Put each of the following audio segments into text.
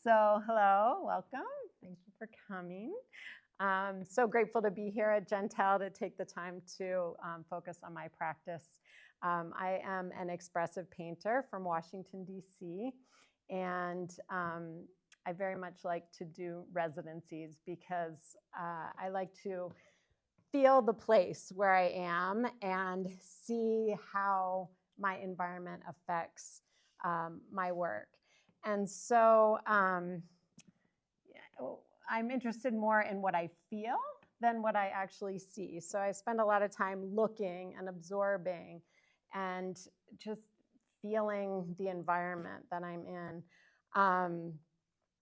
So hello, welcome. Thank you for coming. So grateful to be here at Jentel to take the time to focus on my practice. I am an expressive painter from Washington, D.C., and I very much like to do residencies because I like to feel the place where I am and see how my environment affects my work. And so I'm interested more in what I feel than what I actually see. So I spend a lot of time looking and absorbing and just feeling the environment that I'm in.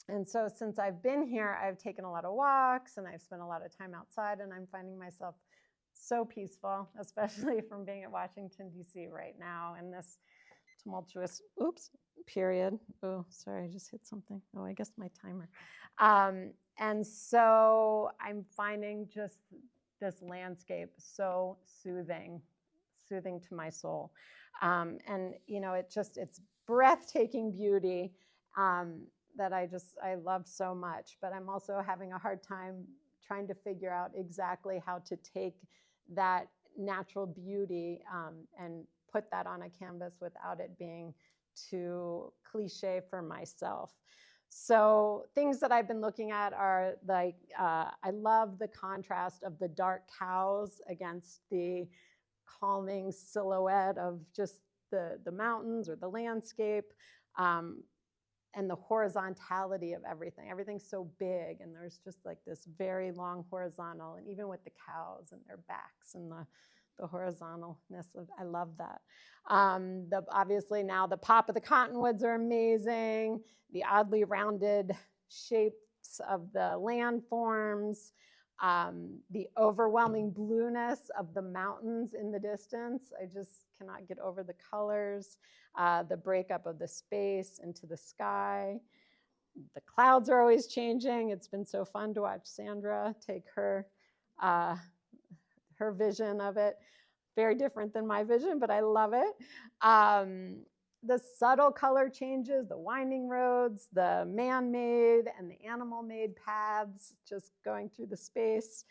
And so since I've been here, I've taken a lot of walks and I've spent a lot of time outside, and I'm finding myself so peaceful, especially from being at Washington, D.C. right now in this tumultuous, period. Oh, sorry, I just hit something. Oh, I guess my timer. And so I'm finding just this landscape so soothing to my soul. And, you know, it's breathtaking beauty that I love so much, but I'm also having a hard time trying to figure out exactly how to take that natural beauty and put that on a canvas without it being too cliche for myself. So things that I've been looking at are like, I love the contrast of the dark cows against the calming silhouette of just the mountains or the landscape, and the horizontality of everything. Everything's so big, and there's just like this very long horizontal, and even with the cows and their backs and the horizontalness of, I love that. Obviously now the pop of the cottonwoods are amazing. The oddly rounded shapes of the landforms, the overwhelming blueness of the mountains in the distance. I just cannot get over the colors, the breakup of the space into the sky. The clouds are always changing. It's been so fun to watch Sandra take her vision of it. Very different than my vision, but I love it. The subtle color changes, the winding roads, the man-made and the animal-made paths just going through the space.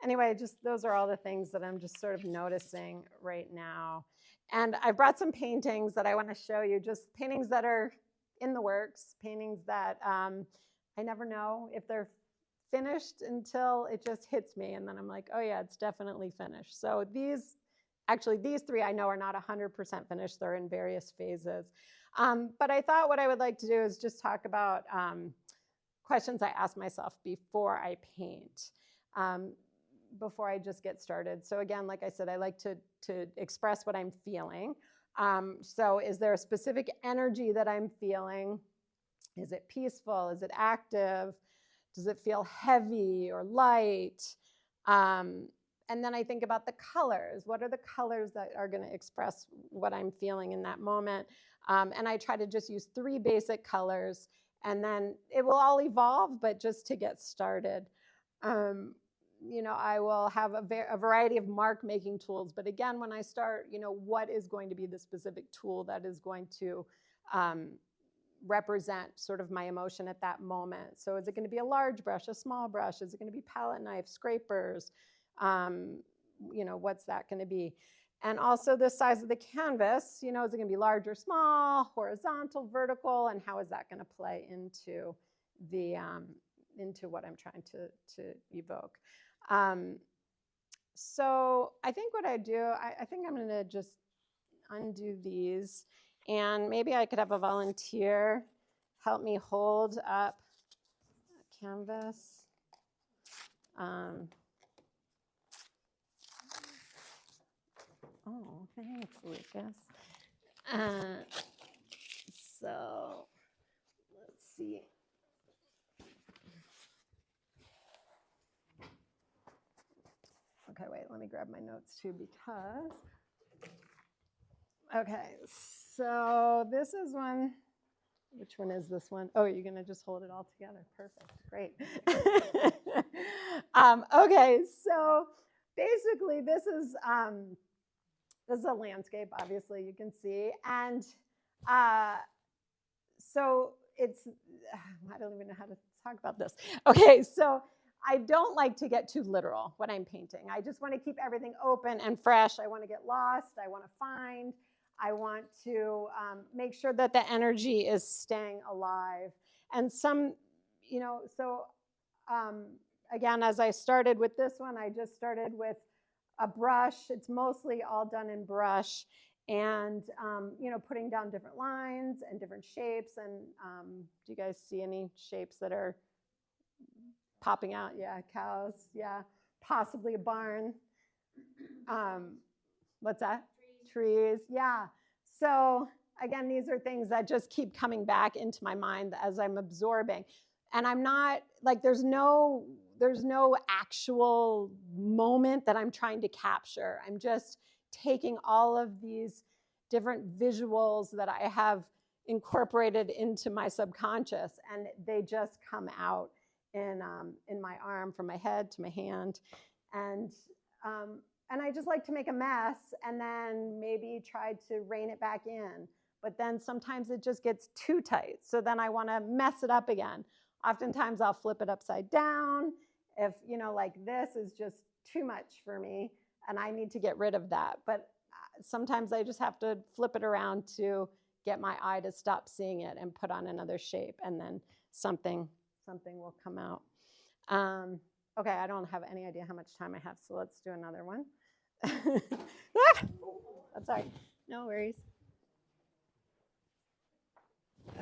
Anyway, just those are all the things that I'm just sort of noticing right now. And I brought some paintings that I want to show you, just paintings that are in the works, paintings that I never know if they're finished until it just hits me, and then I'm like, oh yeah, it's definitely finished. So these three I know are not 100% finished. They're in various phases. But I thought what I would like to do is just talk about questions I ask myself before I paint, before I just get started. So again, like I said, I like to express what I'm feeling. So is there a specific energy that I'm feeling? Is it peaceful? Is it active? Does it feel heavy or light? And then I think about the colors. What are the colors that are going to express what I'm feeling in that moment? And I try to just use 3 basic colors, and then it will all evolve, but just to get started. You know, I will have a variety of mark making tools, but again, when I start, you know, what is going to be the specific tool that is going to represent sort of my emotion at that moment? So is it going to be a large brush, a small brush? Is it going to be palette knife, scrapers? You know, what's that going to be? And also the size of the canvas, you know, is it going to be large or small, horizontal, vertical, and how is that going to play into the into what I'm trying to evoke? So I think what I do, I think I'm going to just undo these, and maybe I could have a volunteer help me hold up a canvas. Oh, thanks, Lucas. So let's see. Okay, wait, let me grab my notes too, because, okay, so this is one. Which one is this one? Oh, you're gonna just hold it all together. Perfect, great. Okay, so basically this is a landscape, obviously you can see. And so it's, I don't even know how to talk about this. Okay, so I don't like to get too literal when I'm painting. I just want to keep everything open and fresh. I want to get lost. I want to find. I want to make sure that the energy is staying alive. And some, so again, as I started with this one, I just started with a brush. It's mostly all done in brush. And, putting down different lines and different shapes. And do you guys see any shapes that are popping out? Yeah, cows. Yeah, possibly a barn. What's that? Trees. Yeah. So again, these are things that just keep coming back into my mind as I'm absorbing. And I'm not like, there's no actual moment that I'm trying to capture. I'm just taking all of these different visuals that I have incorporated into my subconscious, and they just come out in my arm, from my head to my hand. And I just like to make a mess and then maybe try to rein it back in. But then sometimes it just gets too tight. So then I want to mess it up again. Oftentimes I'll flip it upside down. If, like this is just too much for me and I need to get rid of that. But sometimes I just have to flip it around to get my eye to stop seeing it and put on another shape, and then something will come out. Okay, I don't have any idea how much time I have, so let's do another one. That's all right. No worries.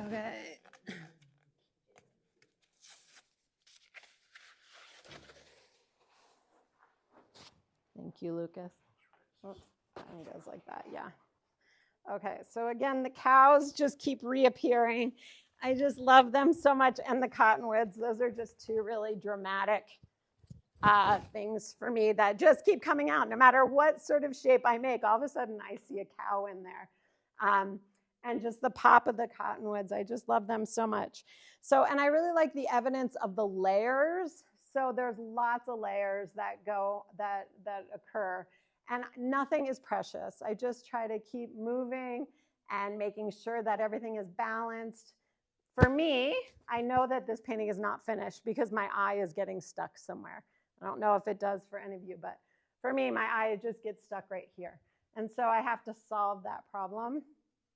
Okay. Thank you, Lucas. Oops, and it goes like that, yeah. Okay, so again, the cows just keep reappearing. I just love them so much, and the cottonwoods. Those are just two really dramatic things for me that just keep coming out. No matter what sort of shape I make, all of a sudden I see a cow in there. And just the pop of the cottonwoods, I just love them so much. So, and I really like the evidence of the layers. So there's lots of layers that occur, and nothing is precious. I just try to keep moving and making sure that everything is balanced. For me, I know that this painting is not finished because my eye is getting stuck somewhere. I don't know if it does for any of you, but for me, my eye just gets stuck right here. And so I have to solve that problem.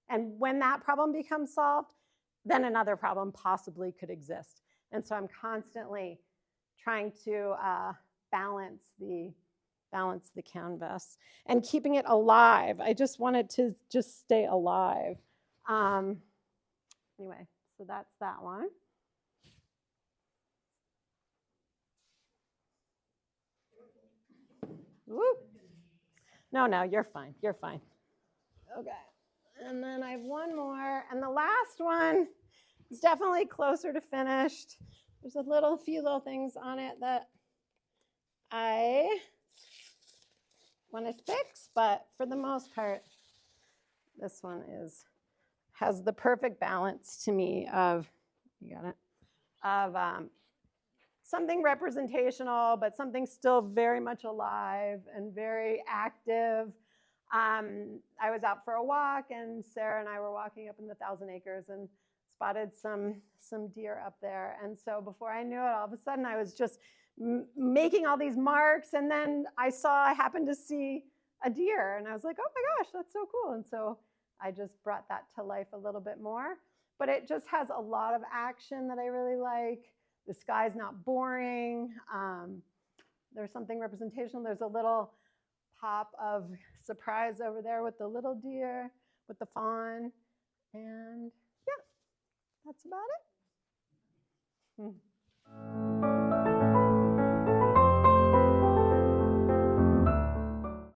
And when that problem becomes solved, then another problem possibly could exist. And so I'm constantly trying to balance the canvas and keeping it alive. I just want it to just stay alive. Anyway, so that's that one. Woo. No, you're fine. You're fine. Okay. And then I have one more. And the last one is definitely closer to finished. There's a few little things on it that I want to fix, but for the most part, this one has the perfect balance to me of, you got it, of something representational, but something still very much alive and very active. I was out for a walk, and Sarah and I were walking up in the 1,000 Acres and spotted some deer up there. And so before I knew it, all of a sudden I was just making all these marks, and then I happened to see a deer, and I was like, oh my gosh, that's so cool. And so I just brought that to life a little bit more. But it just has a lot of action that I really like. The sky's not boring. There's something representational. There's a little pop of surprise over there with the little deer, with the fawn. And yeah, that's about it.